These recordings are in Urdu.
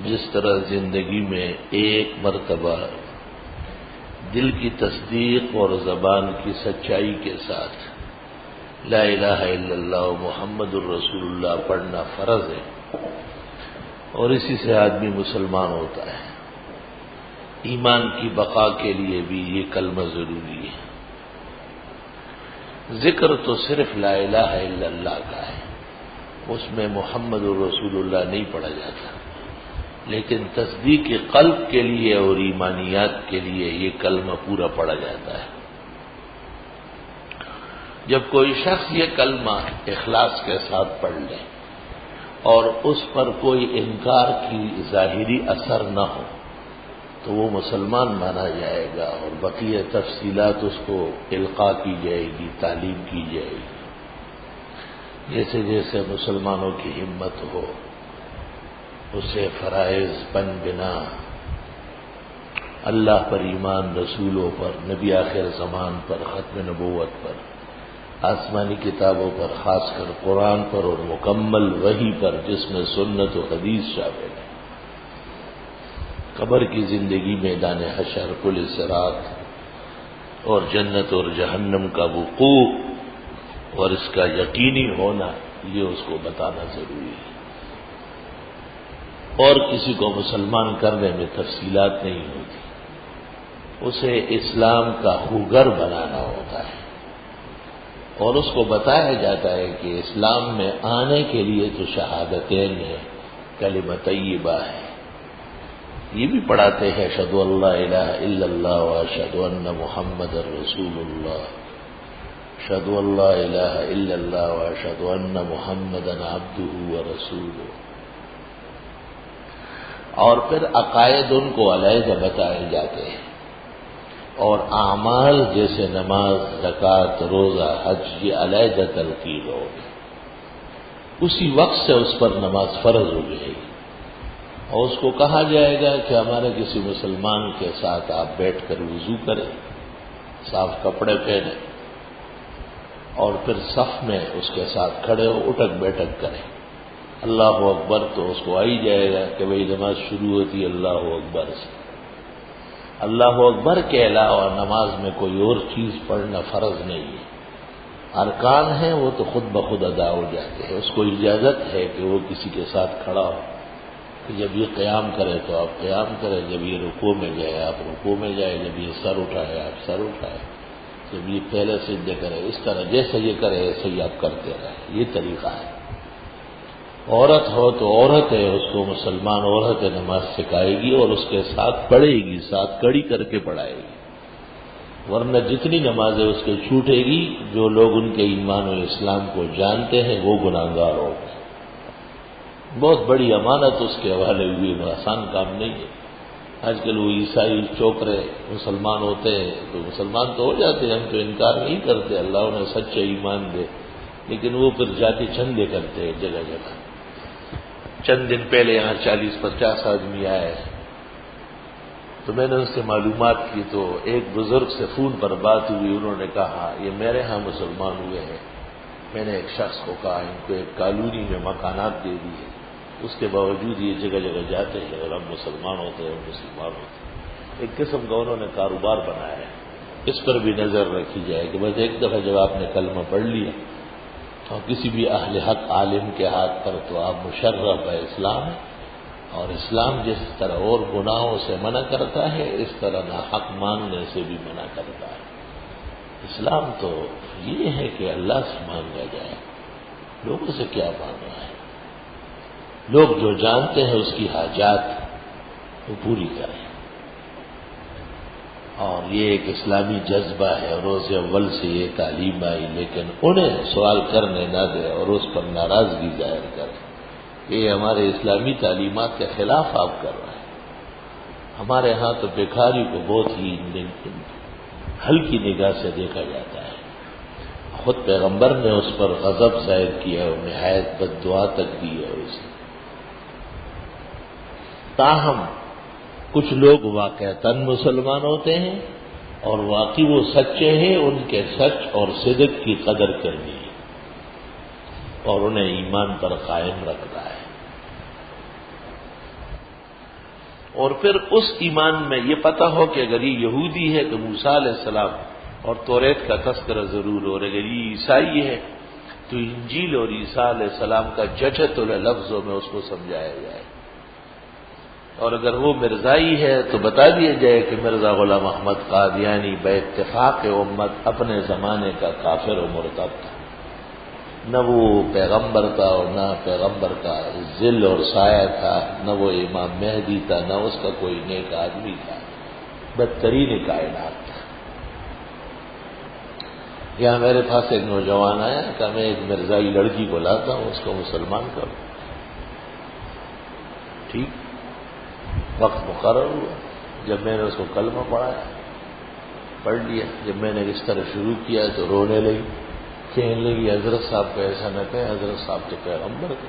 جس طرح زندگی میں ایک مرتبہ دل کی تصدیق اور زبان کی سچائی کے ساتھ لا الہ الا اللہ محمد الرسول اللہ پڑھنا فرض ہے اور اسی سے آدمی مسلمان ہوتا ہے، ایمان کی بقا کے لیے بھی یہ کلمہ ضروری ہے۔ ذکر تو صرف لا الہ الا اللہ کا ہے، اس میں محمد الرسول اللہ نہیں پڑھا جاتا، لیکن تصدیق قلب کے لیے اور ایمانیات کے لیے یہ کلمہ پورا پڑھا جاتا ہے۔ جب کوئی شخص یہ کلمہ اخلاص کے ساتھ پڑھ لے اور اس پر کوئی انکار کی ظاہری اثر نہ ہو تو وہ مسلمان مانا جائے گا، اور بقیہ تفصیلات اس کو القاء کی جائے گی، تعلیم کی جائے گی۔ جیسے جیسے مسلمانوں کی ہمت ہو اسے فرائض بن بنا اللہ پر ایمان، رسولوں پر، نبی آخر زمان پر، ختم نبوت پر، آسمانی کتابوں پر، خاص کر قرآن پر اور مکمل وحی پر جس میں سنت و حدیث شامل ہے، قبر کی زندگی، میدان حشر، پل صراط اور جنت اور جہنم کا وقوع اور اس کا یقینی ہونا، یہ اس کو بتانا ضروری ہے۔ اور کسی کو مسلمان کرنے میں تفصیلات نہیں ہوتی، اسے اسلام کا خوگر بنانا ہوتا ہے، اور اس کو بتایا جاتا ہے کہ اسلام میں آنے کے لیے تو شہادتین ہے، کلمہ طیبہ ہے۔ یہ بھی پڑھاتے ہیں اشہد ان لا الہ الا اللہ واشہد ان محمد رسول اللہ، اشہد ان لا الہ الا اللہ واشہد ان محمد عبدہ ورسولہ۔ اور پھر عقائد ان کو علیحدہ بتائے جاتے ہیں، اور اعمال جیسے نماز، زکوٰۃ، روزہ، حج یہ علیحدہ تلقین ہوگی۔ اسی وقت سے اس پر نماز فرض ہو جائے گی، اور اس کو کہا جائے گا کہ ہمارے کسی مسلمان کے ساتھ آپ بیٹھ کر وضو کریں، صاف کپڑے پہنیں، اور پھر صف میں اس کے ساتھ کھڑے ہو، اٹھک بیٹھک کریں۔ اللہ اکبر تو اس کو آ ہی جائے گا کہ بھئی نماز شروع ہوتی ہے اللہ اکبر سے۔ اللہ اکبر کے علاوہ نماز میں کوئی اور چیز پڑھنا فرض نہیں ہے، ارکان ہیں وہ تو خود بخود ادا ہو جاتے ہیں۔ اس کو اجازت ہے کہ وہ کسی کے ساتھ کھڑا ہو، کہ جب یہ قیام کرے تو آپ قیام کریں، جب یہ رکوع میں جائے آپ رکوع میں جائیں، جب یہ سر اٹھائے آپ سر اٹھائیں، جب یہ پہلے سجدے کرے، اس طرح جیسے یہ کرے ایسے ہی آپ کرتے رہیں، یہ طریقہ ہے۔ عورت ہو تو عورت ہے، اس کو مسلمان عورت نماز سکھائے گی اور اس کے ساتھ پڑھے گی، ساتھ کڑی کر کے پڑھائے گی، ورنہ جتنی نمازیں اس کے چھوٹے گی جو لوگ ان کے ایمان و اسلام کو جانتے ہیں وہ گناہگار ہو گئے۔ بہت بڑی امانت اس کے حوالے ہوئی، آسان کام نہیں ہے۔ آج کل وہ عیسائی چوکرے مسلمان ہوتے ہیں تو مسلمان تو ہو جاتے ہیں، ہم تو انکار نہیں کرتے، اللہ انہیں سچے ایمان دے، لیکن وہ پھر جاتی چندے کرتے ہیں جگہ جگہ۔ چند دن پہلے یہاں 40-50 آدمی آئے تو میں نے ان سے معلومات کی، تو ایک بزرگ سے فون پر بات ہوئی، انہوں نے کہا یہ میرے ہاں مسلمان ہوئے ہیں، میں نے ایک شخص کو کہا ان کو ایک کالونی میں مکانات دے دیے، اس کے باوجود یہ جگہ جگہ جاتے ہیں اور ہم مسلمان ہوتے ہیں، ہم مسلمان ہوتے ہیں۔ ایک قسم کا انہوں نے کاروبار بنایا ہے، اس پر بھی نظر رکھی جائے کہ بس ایک دفعہ جب آپ نے کلمہ پڑھ لیا اور کسی بھی اہل حق عالم کے ہاتھ پر تو آپ مشرف ہے اسلام ہے، اور اسلام جس طرح اور گناہوں سے منع کرتا ہے اس طرح نہ حق مانگنے سے بھی منع کرتا ہے۔ اسلام تو یہ ہے کہ اللہ سے مانگا جائے، لوگوں سے کیا مانگنا ہے، لوگ جو جانتے ہیں اس کی حاجات وہ پوری کریں، اور یہ ایک اسلامی جذبہ ہے، روز اول سے یہ تعلیم آئی، لیکن انہیں سوال کرنے نہ دے اور اس پر ناراضگی ظاہر کرے کہ یہ ہمارے اسلامی تعلیمات کے خلاف آپ کر رہے ہیں۔ ہمارے ہاں تو بھکاری کو بہت ہی ہلکی نگاہ سے دیکھا جاتا ہے، خود پیغمبر نے اس پر غضب ظاہر کیا اور نہایت بد دعا تک دی ہے اسے۔ تاہم کچھ لوگ واقعتاً مسلمان ہوتے ہیں اور واقعی وہ سچے ہیں، ان کے سچ اور صدق کی قدر کرنی ہے اور انہیں ایمان پر قائم رکھنا ہے۔ اور پھر اس ایمان میں یہ پتہ ہو کہ اگر یہ یہودی ہے تو موسیٰ علیہ السلام اور توریت کا تذکرہ ضرور ہو، اور اگر یہ عیسائی ہے تو انجیل اور عیسیٰ علیہ السلام کا جچت لفظوں میں اس کو سمجھایا جائے، اور اگر وہ مرزائی ہے تو بتا دیا جائے کہ مرزا غلام احمد قادیانی بے اتفاق امت اپنے زمانے کا کافر و مرتد تھا، نہ وہ پیغمبر تھا اور نہ پیغمبر کا ظل اور سایہ تھا، نہ وہ امام مہدی تھا، نہ اس کا کوئی نیک آدمی تھا، بدترین کائنات تھا۔ یہاں میرے پاس ایک نوجوان آیا کہ میں ایک مرزائی لڑکی کو لاتا ہوں، اس کو مسلمان کروں۔ ٹھیک، وقت مقرر ہوا، جب میں نے اس کو کلمہ پڑھ لیا، جب میں نے اس طرح شروع کیا تو رونے لگی، کہنے لگی حضرت صاحب کو ایسا نہ کہیں، حضرت صاحب تو پیغمبر تھے۔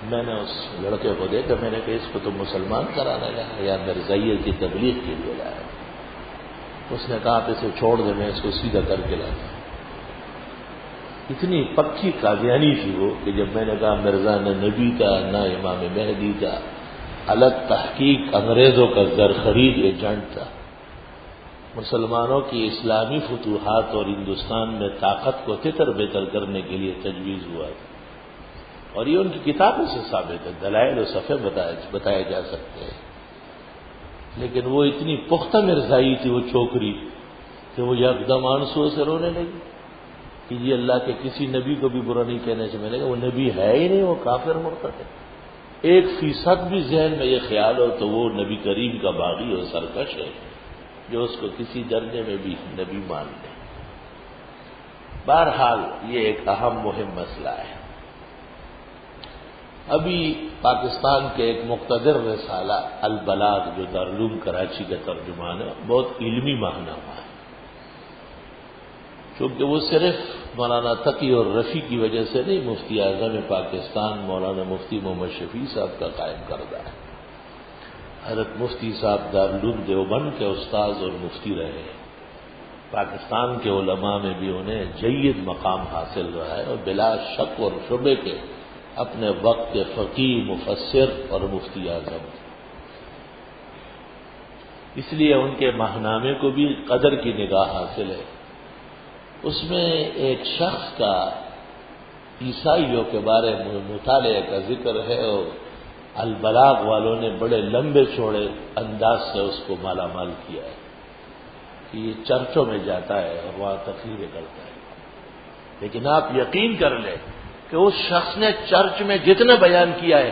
میں نے اس لڑکے کو دیکھا، میں نے کہا اس کو تو مسلمان کرانے لگا یا مرزائیت کی تبلیغ کے لیے لایا؟ اس نے کہا آپ اسے چھوڑ دیں، میں اس کو سیدھا کر کے لاتا ہوں۔ اتنی پکی قادیانی تھی وہ کہ جب میں نے کہا مرزا نہ نبی تھا نہ امام مہدی تھا، الگ تحقیق انگریزوں کا زرخرید ایجنٹ تھا، مسلمانوں کی اسلامی فتوحات اور ہندوستان میں طاقت کو تتر بتر کرنے کے لیے تجویز ہوا تھا، اور یہ ان کی کتابوں سے ثابت ہے، دلائل و صفحے بتائے جا سکتے ہیں۔ لیکن وہ اتنی پختہ مرزائی تھی وہ چھوکری کہ وہ یکدم آنسو سے رونے لگی کہ یہ اللہ کے کسی نبی کو بھی برا نہیں کہنے سے ملے گا، وہ نبی ہے ہی نہیں، وہ کافر مرتد ہے۔ 1% بھی ذہن میں یہ خیال ہو تو وہ نبی کریم کا باغی اور سرکش ہے جو اس کو کسی درجے میں بھی نبی مان لے۔ بہرحال یہ ایک اہم مہم مسئلہ ہے۔ ابھی پاکستان کے ایک مقتدر رسالہ البلاغ جو دارالعلوم کراچی کا ترجمان ہے، بہت علمی ماہنامہ ہے، چونکہ وہ صرف مولانا تقی اور رفیع کی وجہ سے نہیں، مفتی اعظم پاکستان مولانا مفتی محمد شفیع صاحب کا قائم کردہ ہے۔ حضرت مفتی صاحب دارالعلوم دیوبند کے استاذ اور مفتی رہے، پاکستان کے علماء میں بھی انہیں جید مقام حاصل رہا ہے، اور بلا شک اور شبے کے اپنے وقت کے فقیہ، مفسر اور مفتی اعظم، اس لیے ان کے ماہنامے کو بھی قدر کی نگاہ حاصل ہے۔ اس میں ایک شخص کا عیسائیوں کے بارے میں مطالعے کا ذکر ہے، اور البلاغ والوں نے بڑے لمبے چوڑے انداز سے اس کو مالا مال کیا ہے کہ یہ چرچوں میں جاتا ہے اور وہاں تقریریں کرتا ہے، لیکن آپ یقین کر لیں کہ اس شخص نے چرچ میں جتنا بیان کیا ہے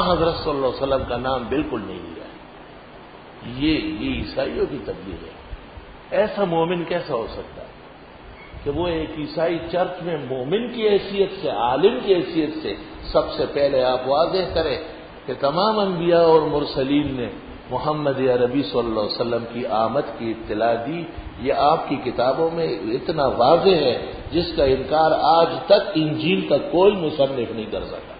حضرت صلی اللہ علیہ وسلم کا نام بالکل نہیں لیا ہے۔ یہ عیسائیوں کی تبلیغ ہے۔ ایسا مومن کیسا ہو سکتا ہے کہ وہ ایک عیسائی چرچ میں مومن کی حیثیت سے، عالم کی حیثیت سے سب سے پہلے آپ واضح کریں کہ تمام انبیاء اور مرسلین نے محمد عربی صلی اللہ علیہ وسلم کی آمد کی اطلاع دی، یہ آپ کی کتابوں میں اتنا واضح ہے جس کا انکار آج تک انجیل کا کوئی مصنف نہیں کر سکا۔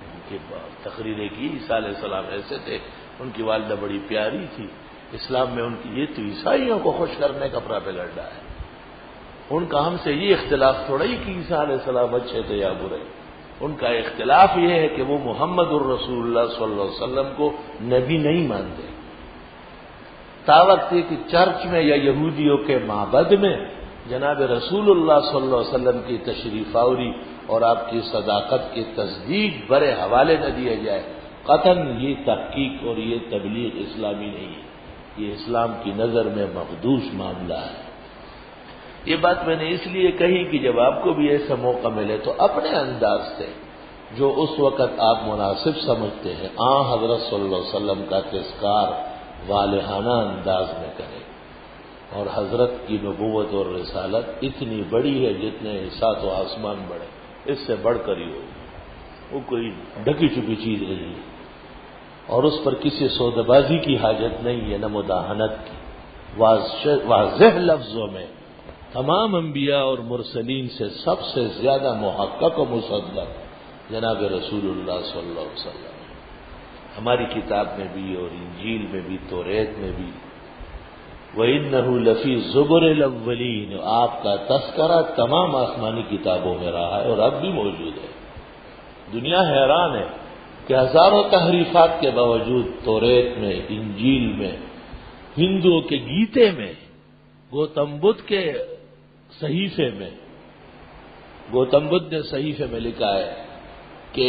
ان کی تقریریں کی، عیسیٰ علیہ السلام ایسے تھے، ان کی والدہ بڑی پیاری تھی، اسلام میں ان کی یہ تو عیسائیوں کو خوش کرنے کا پراپیگنڈا ہے۔ ان کا ہم سے یہ اختلاف تھوڑا ہی کہ عیسیٰ علیہ السلام اچھے تھے یا برے، ان کا اختلاف یہ ہے کہ وہ محمد الرسول اللہ صلی اللہ علیہ وسلم کو نبی نہیں مانتے۔ تاوقت کہ چرچ میں یا یہودیوں کے معبد میں جناب رسول اللہ صلی اللہ علیہ وسلم کی تشریف آوری اور آپ کی صداقت کی تصدیق برے حوالے نہ دیا جائے، قطعاً یہ تحقیق اور یہ تبلیغ اسلامی نہیں ہے، یہ اسلام کی نظر میں مخدوش معاملہ ہے۔ یہ بات میں نے اس لیے کہی کہ جب آپ کو بھی ایسا موقع ملے تو اپنے انداز سے جو اس وقت آپ مناسب سمجھتے ہیں حضرت صلی اللہ علیہ وسلم کا تذکار والہانہ انداز میں کریں، اور حضرت کی نبوت اور رسالت اتنی بڑی ہے جتنے سات و آسمان بڑے، اس سے بڑھ کر ہی ہوگی، وہ کوئی ڈھکی چھپی چیز نہیں ہے، اور اس پر کسی سودہ بازی کی حاجت نہیں ہے، نہ مداہنت کی۔ واضح لفظوں میں تمام انبیاء اور مرسلین سے سب سے زیادہ محقق و مصدق جناب رسول اللہ صلی اللہ علیہ وسلم، ہماری کتاب میں بھی اور انجیل میں بھی توریت میں بھی وَإِنَّهُ لَفِي زُبُرِ الْأَوَّلِينَ، آپ کا تذکرہ تمام آسمانی کتابوں میں رہا ہے اور اب بھی موجود ہے۔ دنیا حیران ہے کہ ہزاروں تحریفات کے باوجود توریت میں، انجیل میں، ہندوؤں کے گیتے میں، گوتم بدھ کے صحیفے میں، گوتم بدھ نے صحیفے میں لکھا ہے کہ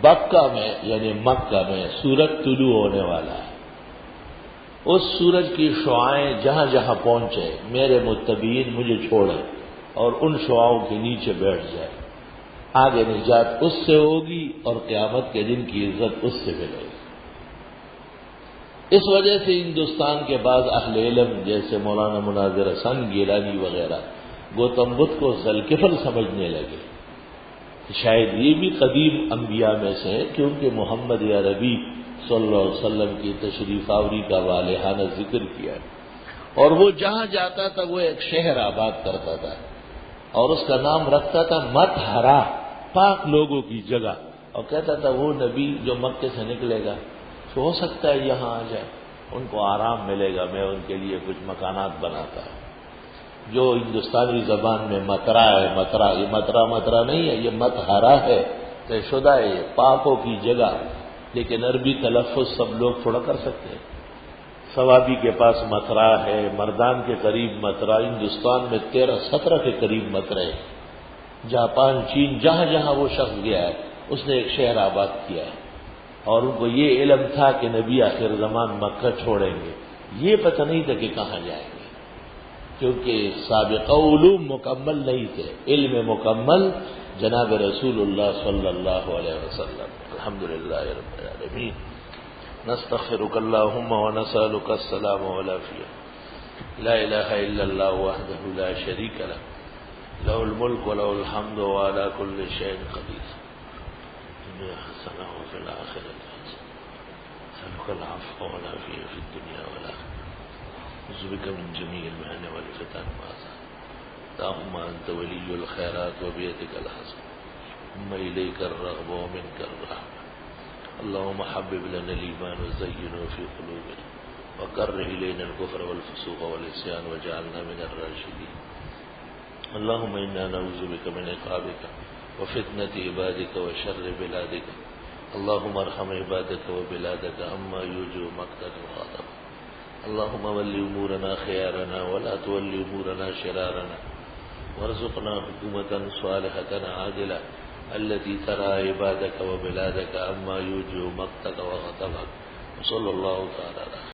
بکہ میں یعنی مکہ میں سورج طلوع ہونے والا ہے، اس سورج کی شعاعیں جہاں جہاں پہنچے میرے متبعین مجھے چھوڑیں اور ان شعاؤں کے نیچے بیٹھ جائے، آگے نجات اس سے ہوگی اور قیامت کے دن کی عزت اس سے ملے گی۔ اس وجہ سے ہندوستان کے بعض اہل علم جیسے مولانا مناظر حسن گیلانی وغیرہ گوتم بدھ کو ذوالکفل سمجھنے لگے۔ شاید یہ بھی قدیم انبیاء میں سے ہے کیونکہ محمد عربی صلی اللہ علیہ وسلم کی تشریف آوری کا والہانہ ذکر کیا ہے، اور وہ جہاں جاتا تھا وہ ایک شہر آباد کرتا تھا اور اس کا نام رکھتا تھا متحرا، پاک لوگوں کی جگہ، اور کہتا تھا وہ نبی جو مکے سے نکلے گا تو ہو سکتا ہے یہاں آ جائے، ان کو آرام ملے گا، میں ان کے لیے کچھ مکانات بناتا ہوں۔ جو ہندوستانی زبان میں مترا ہے، مترا یہ مترا نہیں ہے، یہ متحرا ہے، طے شدہ ہے، یہ پاکوں کی جگہ، لیکن عربی تلفظ سب لوگ تھوڑا کر سکتے ہیں۔ سوابی کے پاس مترا ہے، مردان کے قریب مترا، ہندوستان میں 13-17 کے قریب مترے، جاپان، چین، جہاں جہاں وہ شخص گیا ہے اس نے ایک شہر آباد کیا ہے، اور ان کو یہ علم تھا کہ نبی آخر زمان مکہ چھوڑیں گے، یہ پتہ نہیں تھا کہ کہاں جائیں گے، کیونکہ سابقہ علوم مکمل نہیں تھے، علم مکمل جناب رسول اللہ صلی اللہ علیہ وسلم۔ الحمدللہ رب العالمین، نستغفرک اللہم ونسألک السلام والعافیہ، لا الہ الا اللہ وحدہ لا شریک لہ، لہ الملک ولہ الحمد وعلی کل شیء قدیر، دنیا حسنہ وفی الآخرۃ حسنہ، نسألک العفو والعافیہ فی الدنیا والآخرہ، أعوذ بك من جميع المحن والفتن والآفات، اللهم أنت ولي الخيرات وبيدك الحسن، ثم إليك الرغب ومنك الرحمة، اللهم حبب لنا الإيمان وزينه في قلوبنا وكره إلينا الكفر والفسوق والعصيان واجعلنا من الراشدين، اللهم إنا نعوذ بك من عقابك وفتنة عبادك وشر بلادك، اللهم ارحم عبادك وبلادك عما يوجب مقتك وغضبك، اللهم ول امورنا خيارنا ولا تول امورنا شرارنا، وارزقنا حكومة صالحة عادلة التي ترى عبادك وبلادك عما يوجب مقتك وغضبك، وصلى الله تعالى